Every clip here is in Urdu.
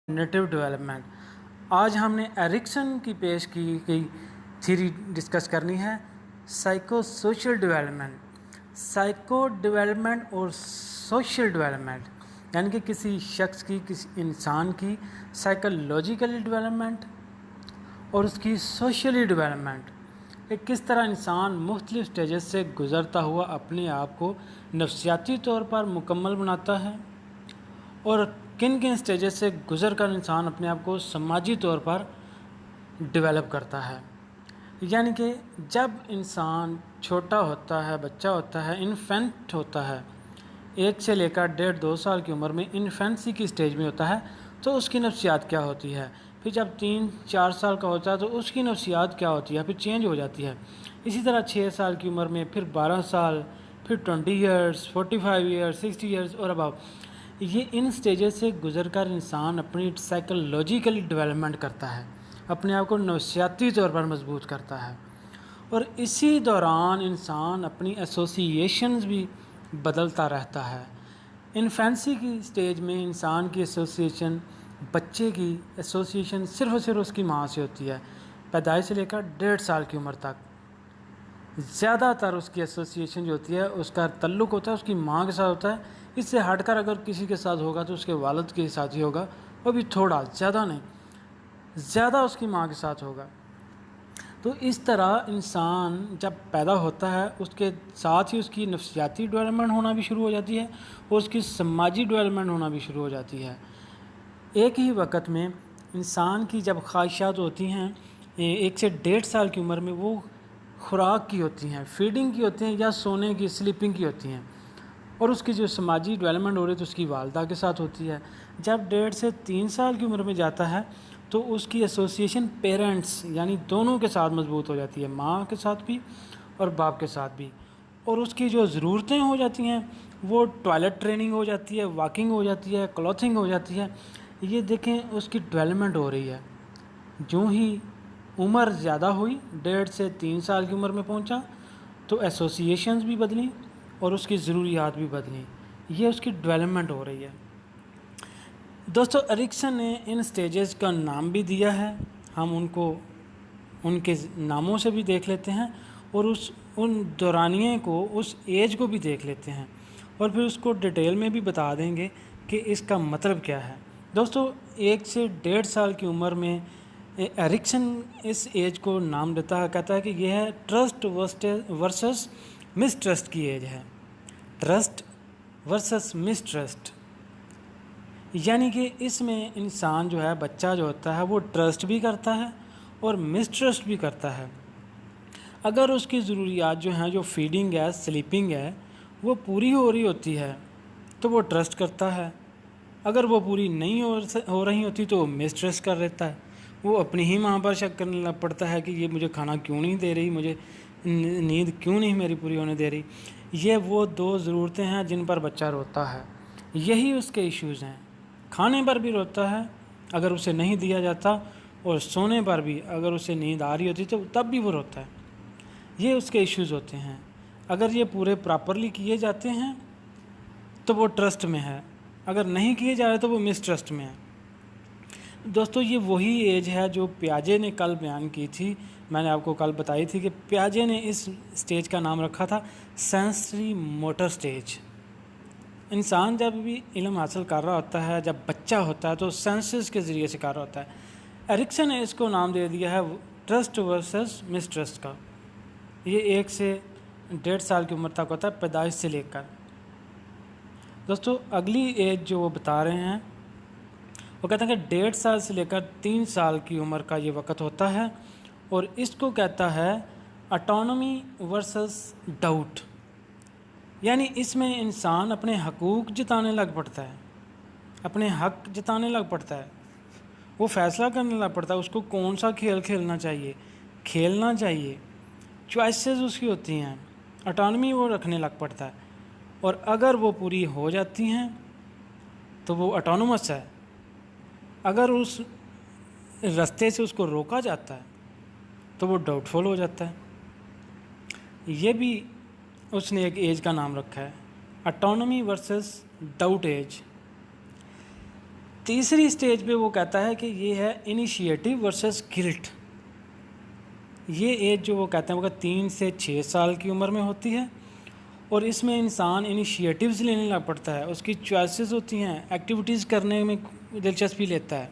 NATO development. آج ہم نے ایرکسن کی پیش کی گئی تھیری ڈسکس کرنی ہے، psycho social development. Psycho development اور سوشل ڈیولپمنٹ یعنی کہ کسی شخص کی، کسی انسان کی سائیکولوجیکلی ڈیولپمنٹ اور اس کی سوشلی ڈیولپمنٹ، کہ کس طرح انسان مختلف سٹیجز سے گزرتا ہوا اپنے آپ کو نفسیاتی طور پر مکمل بناتا ہے، اور کن کن سٹیجز سے گزر کر انسان اپنے آپ کو سماجی طور پر ڈیولپ کرتا ہے۔ یعنی کہ جب انسان چھوٹا ہوتا ہے، بچہ ہوتا ہے، انفینٹ ہوتا ہے، 1 سے لے کر 1.5-2 سال کی عمر میں انفینسی کی سٹیج میں ہوتا ہے، تو اس کی نفسیات کیا ہوتی ہے۔ پھر جب 3-4 سال کا ہوتا ہے تو اس کی نفسیات کیا ہوتی ہے، پھر چینج ہو جاتی ہے۔ اسی طرح 6 سال کی عمر میں، پھر 12 سال، پھر 20 ایئرس، 45 ایئرس، 60 ایئرس اور اباؤ۔ یہ ان سٹیجز سے گزر کر انسان اپنی سائیکولوجیکلی ڈیولپمنٹ کرتا ہے، اپنے آپ کو نفسیاتی طور پر مضبوط کرتا ہے، اور اسی دوران انسان اپنی ایسوسیشنز بھی بدلتا رہتا ہے۔ انفینسی کی سٹیج میں انسان کی ایسوسیشن، بچے کی ایسوسیشن صرف اور صرف اس کی ماں سے ہوتی ہے۔ پیدائش سے لے کر 1.5 سال کی عمر تک زیادہ تر اس کی ایسوسیشن جو ہوتی ہے، اس کا تعلق ہوتا ہے اس کی ماں کے ساتھ ہوتا ہے۔ اس سے ہٹ کر اگر کسی کے ساتھ ہوگا تو اس کے والد کے ساتھ ہی ہوگا، وہ بھی تھوڑا، زیادہ نہیں، زیادہ اس کی ماں کے ساتھ ہوگا۔ تو اس طرح انسان جب پیدا ہوتا ہے، اس کے ساتھ ہی اس کی نفسیاتی ڈیولپمنٹ ہونا بھی شروع ہو جاتی ہے، اور اس کی سماجی ڈیولپمنٹ ہونا بھی شروع ہو جاتی ہے۔ ایک ہی وقت میں انسان کی جب خواہشات ہوتی ہیں 1 سے 1.5 سال کی عمر میں، وہ خوراک کی ہوتی ہیں، فیڈنگ کی ہوتی ہیں، یا سونے کی، سلیپنگ کی ہوتی ہیں، اور اس کی جو سماجی ڈیولپمنٹ ہو رہی ہے تو اس کی والدہ کے ساتھ ہوتی ہے۔ جب 1.5 سے 3 سال کی عمر میں جاتا ہے تو اس کی ایسوسیشن پیرنٹس یعنی دونوں کے ساتھ مضبوط ہو جاتی ہے، ماں کے ساتھ بھی اور باپ کے ساتھ بھی، اور اس کی جو ضرورتیں ہو جاتی ہیں وہ ٹوائلٹ ٹریننگ ہو جاتی ہے، واکنگ ہو جاتی ہے، کلوتھنگ ہو جاتی ہے۔ یہ دیکھیں اس کی ڈیولپمنٹ ہو رہی ہے۔ جو ہی عمر زیادہ ہوئی، 1.5 سے 3 سال کی عمر میں پہنچا، تو ایسوسیشنز بھی بدلیں اور اس کی ضروریات بھی بدلیں۔ یہ اس کی ڈیولپمنٹ ہو رہی ہے۔ دوستو، ایرکسن نے ان سٹیجز کا نام بھی دیا ہے، ہم ان کو ان کے ناموں سے بھی دیکھ لیتے ہیں، اور ان دورانیے کو، اس ایج کو بھی دیکھ لیتے ہیں، اور پھر اس کو ڈیٹیل میں بھی بتا دیں گے کہ اس کا مطلب کیا ہے۔ دوستو، 1 سے 1.5 سال کی عمر میں ایرکسن اس ایج کو نام دیتا ہے، کہتا ہے کہ یہ ہے ٹرسٹ ورسس مس ٹرسٹ کی ایج ہے۔ ٹرسٹ ورسس مس ٹرسٹ، یعنی کہ اس میں انسان جو ہے، بچہ جو ہوتا ہے، وہ ٹرسٹ بھی کرتا ہے اور مس ٹرسٹ بھی کرتا ہے۔ اگر اس کی ضروریات جو ہیں، جو فیڈنگ ہے، سلیپنگ ہے، وہ پوری ہو رہی ہوتی ہے تو وہ ٹرسٹ کرتا ہے، اگر وہ پوری نہیں ہو رہی ہوتی تو وہ مس ٹرسٹ کر لیتا ہے۔ وہ اپنی ہی ماں پر شک کرنے لگ پڑتا ہے کہ یہ مجھے کھانا کیوں نہیں دے رہی، مجھے نیند کیوں نہیں میری پوری ہونے دے رہی۔ یہ وہ 2 ضرورتیں ہیں جن پر بچہ روتا ہے، یہی اس کے ایشوز ہیں۔ کھانے پر بھی روتا ہے اگر اسے نہیں دیا جاتا، اور سونے پر بھی اگر اسے نیند آ رہی ہوتی تو تب بھی وہ روتا ہے۔ یہ اس کے ایشوز ہوتے ہیں۔ اگر یہ پورے پراپرلی کیے جاتے ہیں تو وہ ٹرسٹ میں ہے، اگر نہیں کیے جا رہے تو وہ مس ٹرسٹ میں ہے۔ دوستو، یہ وہی ایج ہے جو پیاجے نے کل بیان کی تھی، میں نے آپ کو کل بتائی تھی کہ پیاجے نے اس سٹیج کا نام رکھا تھا سینسری موٹر سٹیج۔ انسان جب بھی علم حاصل کر رہا ہوتا ہے، جب بچہ ہوتا ہے، تو سینسز کے ذریعے سے کر رہا ہوتا ہے۔ ایرکسن نے اس کو نام دے دیا ہے ٹرسٹ ورسس مس ٹرسٹ کا۔ یہ 1 سے 1.5 سال کی عمر تک ہوتا ہے، پیدائش سے لے کر۔ دوستو، اگلی ایج جو وہ بتا رہے ہیں، وہ کہتے ہیں کہ 1.5 سال سے لے کر 3 سال کی عمر کا یہ وقت ہوتا ہے، اور اس کو کہتا ہے اٹانومی ورسس ڈاؤٹ۔ یعنی اس میں انسان اپنے حقوق جتانے لگ پڑتا ہے، اپنے حق جتانے لگ پڑتا ہے، وہ فیصلہ کرنے لگ پڑتا ہے اس کو کون سا کھیل کھیلنا چاہیے، کھیلنا چاہیے، چوائسیز اس کی ہوتی ہیں، اٹانومی وہ رکھنے لگ پڑتا ہے، اور اگر وہ پوری ہو جاتی ہیں تو وہ اٹانومس ہے، اگر اس رستے سے اس کو روکا جاتا ہے تو وہ ڈاؤٹ فل ہو جاتا ہے۔ یہ بھی اس نے ایک ایج کا نام رکھا ہے، اٹانومی ورسس ڈاؤٹ ایج۔ تیسری اسٹیج پہ وہ کہتا ہے کہ یہ ہے انیشیٹو ورسز گلٹ. یہ ایج جو وہ کہتے ہیں وہ 3 سے 6 سال کی عمر میں ہوتی ہے، اور اس میں انسان انیشیٹیوز لینے لگ پڑتا ہے، اس کی چوائسیز ہوتی ہیں، ایکٹیویٹیز کرنے میں دلچسپی لیتا ہے،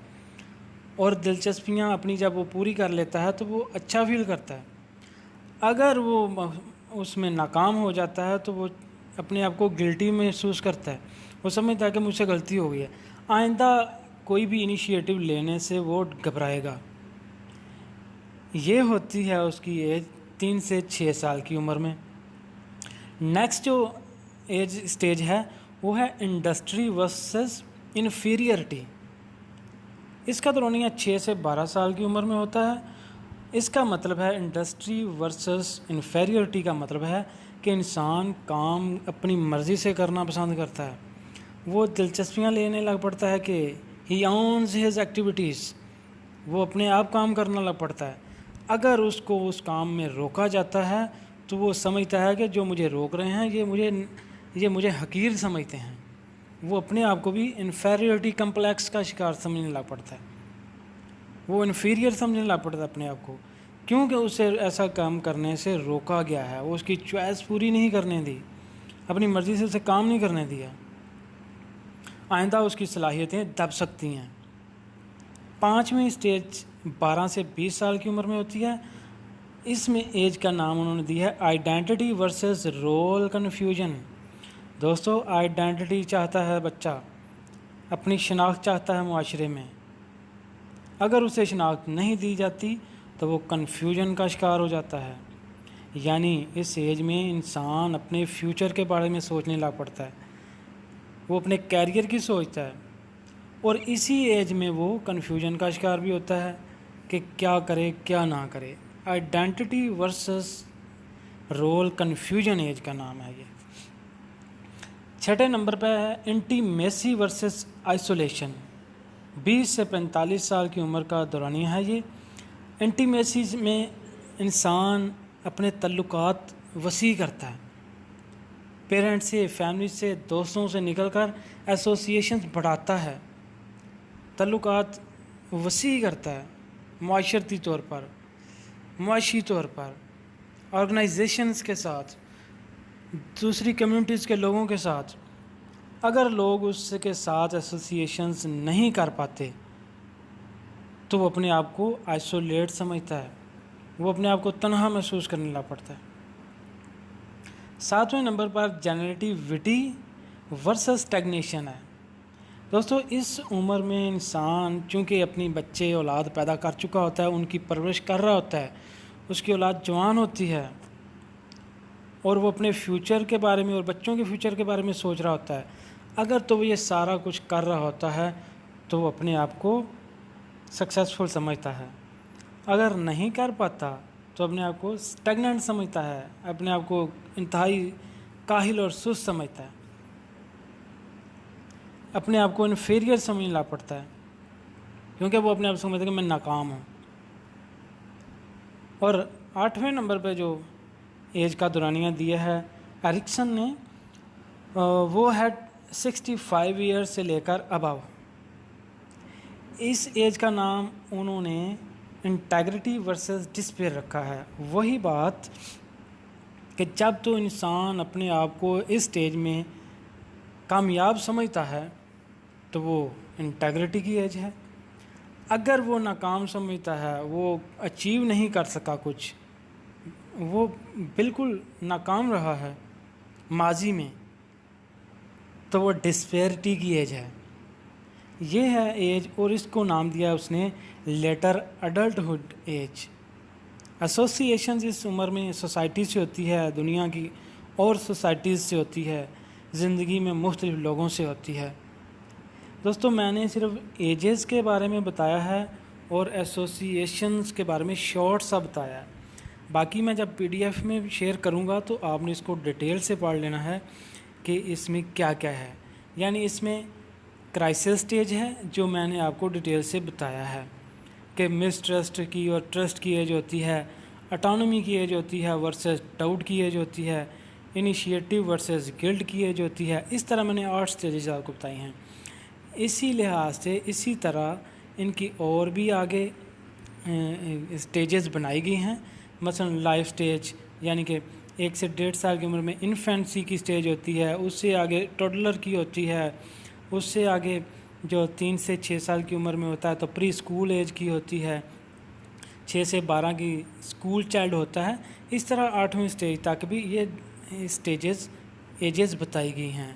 اور دلچسپیاں اپنی جب وہ پوری کر لیتا ہے تو وہ اچھا فیل کرتا ہے. اگر وہ اس میں ناکام ہو جاتا ہے تو وہ اپنے آپ کو گلٹی محسوس کرتا ہے، وہ سمجھتا ہے کہ مجھ سے غلطی ہو گئی ہے، آئندہ کوئی بھی انیشیٹو لینے سے وہ گھبرائے گا. یہ ہوتی ہے اس کی ایج 3 سے 6 سال کی عمر میں. نیکسٹ جو ایج اسٹیج ہے وہ ہے انڈسٹری ورسز انفیریئرٹی. اس کا دورانیہ 6 سے 12 سال کی عمر میں ہوتا ہے. اس کا مطلب ہے انڈسٹری ورسز انفیریئرٹی کا مطلب ہے کہ انسان کام اپنی مرضی سے کرنا پسند کرتا ہے، وہ دلچسپیاں لینے لگ پڑتا ہے کہ ہی اونز ہز ایکٹیویٹیز، وہ اپنے آپ کام کرنا لگ پڑتا ہے. اگر اس کو اس کام میں روکا جاتا ہے تو وہ سمجھتا ہے کہ جو مجھے روک رہے ہیں یہ مجھے حقیر سمجھتے ہیں. وہ اپنے آپ کو بھی انفیریئرٹی کمپلیکس کا شکار سمجھنے لگ پڑتا ہے، وہ انفیریئر سمجھنے لگ پڑتا ہے اپنے آپ کو، کیونکہ اسے ایسا کام کرنے سے روکا گیا ہے، وہ اس کی چوائس پوری نہیں کرنے دی، اپنی مرضی سے اسے کام نہیں کرنے دیا. آئندہ اس کی صلاحیتیں دب سکتی ہیں. 5ویں اسٹیج 12 سے 20 سال کی عمر میں ہوتی ہے. اس میں ایج کا نام انہوں نے دی ہے آئیڈینٹی ورسز رول کنفیوژن. دوستو آئیڈینٹی چاہتا ہے بچہ، اپنی شناخت چاہتا ہے معاشرے میں، اگر اسے شناخت نہیں دی جاتی تو وہ کنفیوژن کا شکار ہو جاتا ہے. یعنی اس ایج میں انسان اپنے فیوچر کے بارے میں سوچنے لگ پڑتا ہے، وہ اپنے کیریئر کی سوچتا ہے، اور اسی ایج میں وہ کنفیوژن کا شکار بھی ہوتا ہے کہ کیا کرے کیا نہ کرے. Identity versus role confusion age کا نام ہے یہ. 6 نمبر پہ ہے انٹیمیسی ورسز آئسولیشن. 20 سے 45 سال کی عمر کا دورانیہ ہے یہ. انٹیمیسی میں انسان اپنے تعلقات وسیع کرتا ہے، پیرنٹ سے، فیملی سے، دوستوں سے نکل کر ایسوسیشنز بڑھاتا ہے، تعلقات وسیع کرتا ہے، معاشرتی طور پر، معاشی طور پر، آرگنائزیشنز کے ساتھ، دوسری کمیونٹیز کے لوگوں کے ساتھ. اگر لوگ اس کے ساتھ ایسوسیشنز نہیں کر پاتے تو وہ اپنے آپ کو آئسولیٹ سمجھتا ہے، وہ اپنے آپ کو تنہا محسوس کرنے لگ پڑتا ہے. 7ویں نمبر پر جنریٹیوٹی ورسز اسٹیگنیشن ہے. دوستو اس عمر میں انسان چونکہ اپنی بچے اولاد پیدا کر چکا ہوتا ہے، ان کی پرورش کر رہا ہوتا ہے، اس کی اولاد جوان ہوتی ہے، اور وہ اپنے فیوچر کے بارے میں اور بچوں کے فیوچر کے بارے میں سوچ رہا ہوتا ہے. اگر تو وہ یہ سارا کچھ کر رہا ہوتا ہے تو وہ اپنے آپ کو سکسیزفل سمجھتا ہے. اگر نہیں کر پاتا تو اپنے آپ کو اسٹیگننٹ سمجھتا ہے، اپنے آپ کو انتہائی کاہل اور سست سمجھتا ہے، اپنے آپ کو انفیریئر سمجھنے لگ پڑتا ہے، کیونکہ وہ اپنے آپ کو سمجھتا ہے کہ میں ناکام ہوں. اور 8ویں نمبر پہ جو ایج کا دورانیہ دیا ہے ایرکسن نے، وہ ہے 65 ایئر سے لے کر ابو. اس ایج کا نام انہوں نے انٹیگریٹی ورسز ڈسپیئر رکھا ہے. وہی بات کہ جب تو انسان اپنے آپ کو اس سٹیج میں کامیاب سمجھتا ہے تو وہ انٹیگریٹی کی ایج ہے. اگر وہ ناکام سمجھتا ہے، وہ اچیو نہیں کر سکا کچھ، وہ بالکل ناکام رہا ہے ماضی میں، تو وہ ڈسپیئرٹی کی ایج ہے. یہ ہے ایج، اور اس کو نام دیا اس نے لیٹر اڈلٹہڈ ایج. ایسوسیشنز اس عمر میں سوسائٹی سے ہوتی ہے، دنیا کی اور سوسائٹیز سے ہوتی ہے، زندگی میں مختلف لوگوں سے ہوتی ہے. دوستو میں نے صرف ایجز کے بارے میں بتایا ہے اور ایسوسیشنز کے بارے میں شارٹ سا بتایا ہے. باقی میں جب PDF میں شیئر کروں گا تو آپ نے اس کو ڈیٹیل سے پڑھ لینا ہے کہ اس میں کیا کیا ہے. یعنی اس میں کرائسس سٹیج ہے جو میں نے آپ کو ڈیٹیل سے بتایا ہے کہ مس ٹرسٹ کی اور ٹرسٹ کی ایج ہوتی ہے، اٹانومی کی ایج ہوتی ہے ورسز ڈاؤٹ کی ایج ہوتی ہے، انیشیٹو ورسز گلٹ کی ایج ہوتی ہے. اس طرح میں نے 8 سٹیجز آپ کو بتائی ہیں. اسی لحاظ سے اسی طرح ان کی اور بھی آگے اسٹیجز بنائی گئی ہیں. مثلا لائف سٹیج یعنی کہ 1 سے 1.5 سال کی عمر میں انفینسی کی سٹیج ہوتی ہے، اس سے آگے ٹوڈلر کی ہوتی ہے، اس سے آگے جو 3 سے 6 سال کی عمر میں ہوتا ہے تو پری اسکول ایج کی ہوتی ہے، 6 سے 12 کی اسکول چائلڈ ہوتا ہے. اس طرح 8ویں اسٹیج تک بھی یہ اسٹیجز ایجز بتائی گئی ہیں.